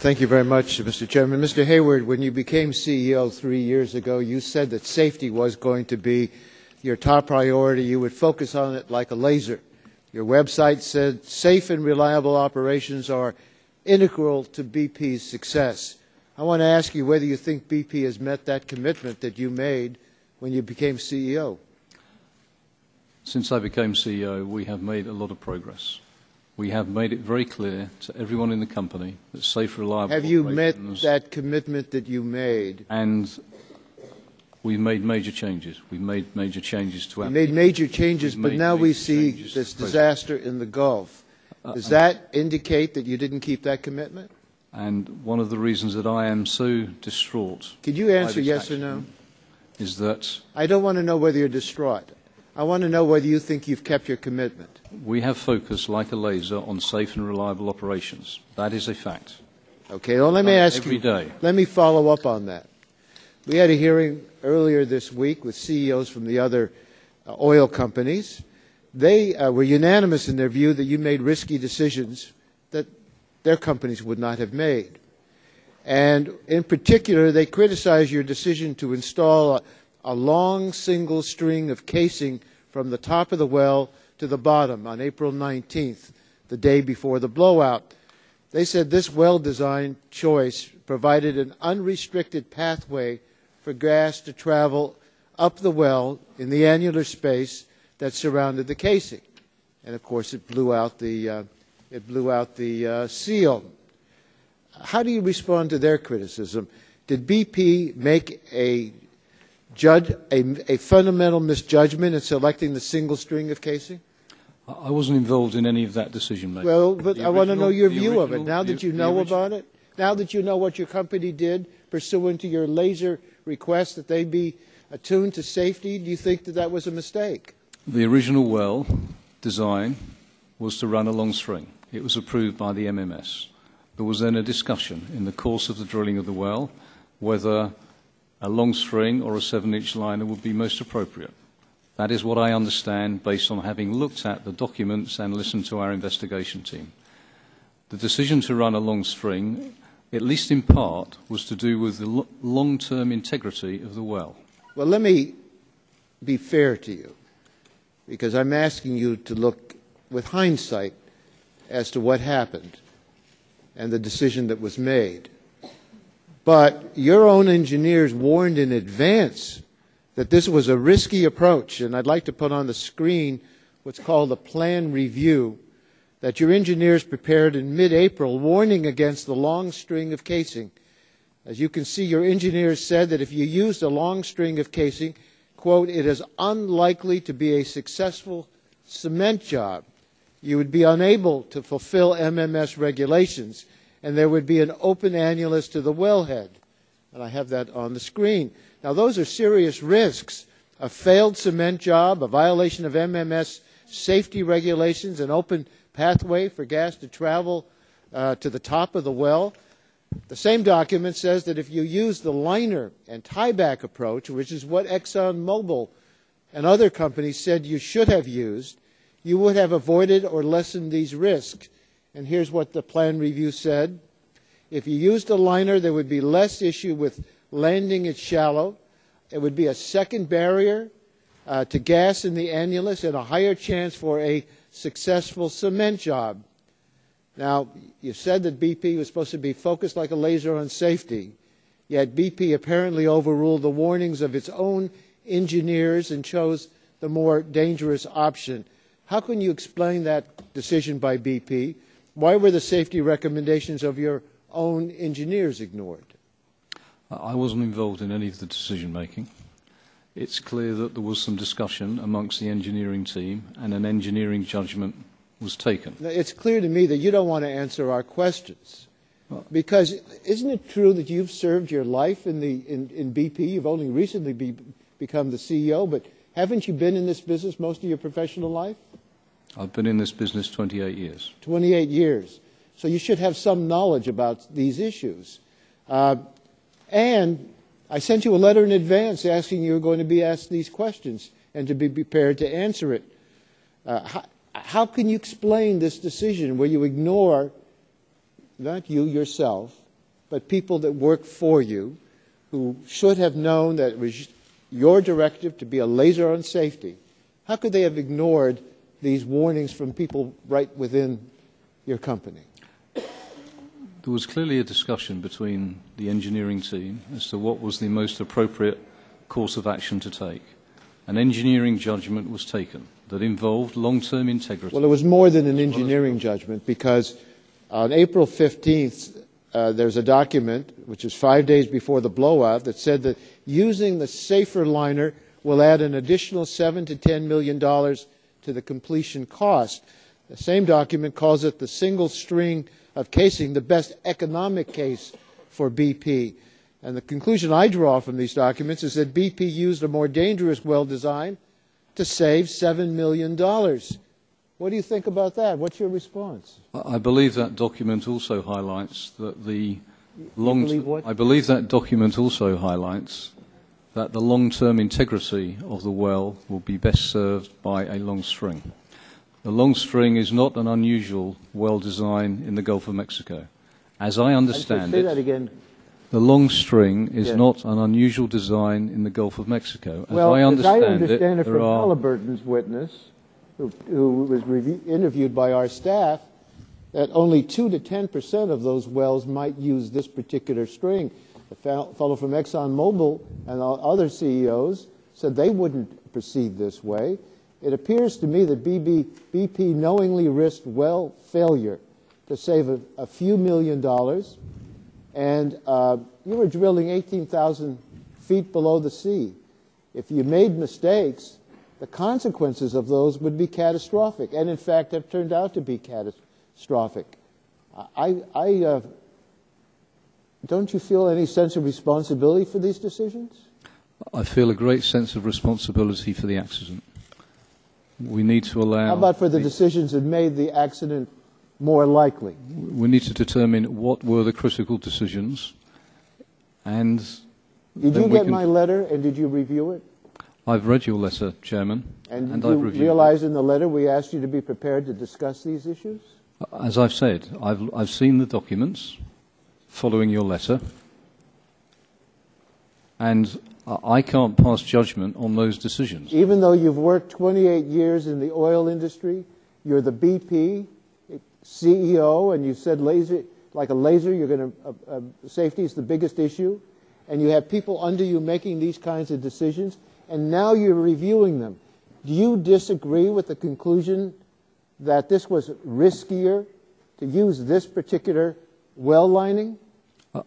Thank you very much, Mr. Chairman. Mr. Hayward, when you became CEO 3 years ago, you said that safety was going to be your top priority. You would focus on it like a laser. Your website said safe and reliable operations are integral to BP's success. I want to ask you whether you think BP has met that commitment that you made when you became CEO. Since I became CEO, we have made a lot of progress. We have made it very clear to everyone in the company that safe, reliable Have you met that commitment that you made? And we've made major changes. We've made major changes to our... You made major changes, but now we see this disaster in the Gulf. Does that indicate that you didn't keep that commitment? And one of the reasons that I am so distraught... Could you answer yes or no? ...is that... I don't want to know whether you're distraught. I want to know whether you think you've kept your commitment. We have focused like a laser on safe and reliable operations. That is a fact. Okay, well, let me ask every you, day. Let me follow up on that. We had a hearing earlier this week with CEOs from the other oil companies. They were unanimous in their view that you made risky decisions that their companies would not have made. And in particular, they criticized your decision to install a long single string of casing from the top of the well to the bottom on April 19th, the day before the blowout. They said this well design choice provided an unrestricted pathway for gas to travel up the well in the annular space that surrounded the casing. And of course it blew out the seal. How do you respond to their criticism? Did BP make a fundamental misjudgment in selecting the single string of casing? I wasn't involved in any of that decision making. Well, but I want to know your view of it. Now that you know about it, now that you know what your company did pursuant to your laser request that they be attuned to safety, do you think that that was a mistake? The original well design was to run a long string. It was approved by the MMS. There was then a discussion in the course of the drilling of the well whether a long string or a 7-inch liner would be most appropriate. That is what I understand based on having looked at the documents and listened to our investigation team. The decision to run a long string, at least in part, was to do with the long-term integrity of the well. Well, let me be fair to you, because I'm asking you to look with hindsight as to what happened and the decision that was made. But your own engineers warned in advance that this was a risky approach, and I'd like to put on the screen what's called a plan review that your engineers prepared in mid-April, warning against the long string of casing. As you can see, your engineers said that if you used a long string of casing, quote, it is unlikely to be a successful cement job. You would be unable to fulfill MMS regulations, and there would be an open annulus to the wellhead. And I have that on the screen. Now, those are serious risks. A failed cement job, a violation of MMS safety regulations, an open pathway for gas to travel to the top of the well. The same document says that if you use the liner and tieback approach, which is what ExxonMobil and other companies said you should have used, you would have avoided or lessened these risks. And here's what the plan review said. If you used a liner, there would be less issue with landing it shallow. It would be a second barrier to gas in the annulus and a higher chance for a successful cement job. Now, you said that BP was supposed to be focused like a laser on safety, yet BP apparently overruled the warnings of its own engineers and chose the more dangerous option. How can you explain that decision by BP? Why were the safety recommendations of your own engineers ignored? I wasn't involved in any of the decision-making. It's clear that there was some discussion amongst the engineering team and an engineering judgment was taken. Now, it's clear to me that you don't want to answer our questions. Because isn't it true that you've served your life in BP? You've only recently become the CEO, but haven't you been in this business most of your professional life? I've been in this business 28 years. 28 years. So you should have some knowledge about these issues. And I sent you a letter in advance asking you were going to be asked these questions and to be prepared to answer it. How can you explain this decision where you ignore, not you yourself, but people that work for you who should have known that it was your directive to be a laser on safety. How could they have ignored these warnings from people right within your company? There was clearly a discussion between the engineering team as to what was the most appropriate course of action to take. An engineering judgment was taken that involved long-term integrity. Well, it was more than an engineering judgment, because on April 15th, there's a document, which is 5 days before the blowout, that said that using the safer liner will add an additional $7 to $10 million to the completion cost. The same document calls it the single string of casing, the best economic case for BP. And the conclusion I draw from these documents is that BP used a more dangerous well design to save $7 million. What do you think about that? What's your response? I believe that document also highlights that the long-term integrity of the well will be best served by a long string. The long string is not an unusual well design in the Gulf of Mexico. As I understand it, say that again. The long string is not an unusual design in the Gulf of Mexico. As I understand it from Halliburton's witness, who was interviewed by our staff, that only 2 to 10% of those wells might use this particular string. The fellow from ExxonMobil and other CEOs said they wouldn't proceed this way. It appears to me that BP knowingly risked well failure to save a few $1 million, and you were drilling 18,000 feet below the sea. If you made mistakes, the consequences of those would be catastrophic, and in fact have turned out to be catastrophic. Don't you feel any sense of responsibility for these decisions? I feel a great sense of responsibility for the accident. We need to allow... How about for the decisions that made the accident more likely? We need to determine what were the critical decisions, and... Did you get my letter, and did you review it? I've read your letter, Chairman, and I've reviewed it. Realize in the letter we asked you to be prepared to discuss these issues? As I've said, I've seen the documents following your letter, and I can't pass judgment on those decisions. Even though you've worked 28 years in the oil industry, you're the BP CEO, and you said like a laser, you're going to safety is the biggest issue, and you have people under you making these kinds of decisions, and now you're reviewing them. Do you disagree with the conclusion that this was riskier to use this particular well lining?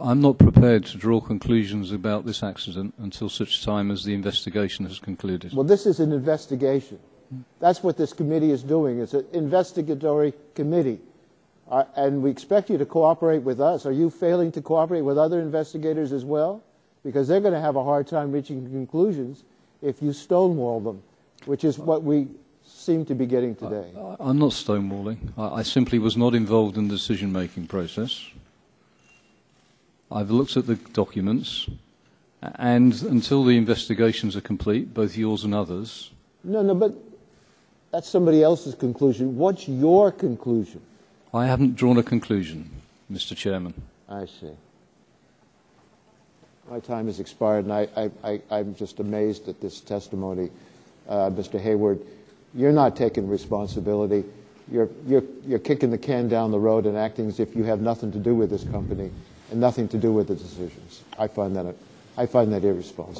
I'm not prepared to draw conclusions about this accident until such time as the investigation has concluded. Well, this is an investigation. That's what this committee is doing. It's an investigatory committee. And we expect you to cooperate with us. Are you failing to cooperate with other investigators as well? Because they're going to have a hard time reaching conclusions if you stonewall them, which is what we seem to be getting today. I'm not stonewalling. I simply was not involved in the decision-making process. I've looked at the documents, and until the investigations are complete, both yours and others... No, but that's somebody else's conclusion. What's your conclusion? I haven't drawn a conclusion, Mr. Chairman. I see. My time has expired, and I'm just amazed at this testimony. Mr. Hayward, you're not taking responsibility. You're kicking the can down the road and acting as if you have nothing to do with this company and nothing to do with the decisions. I find that irresponsible.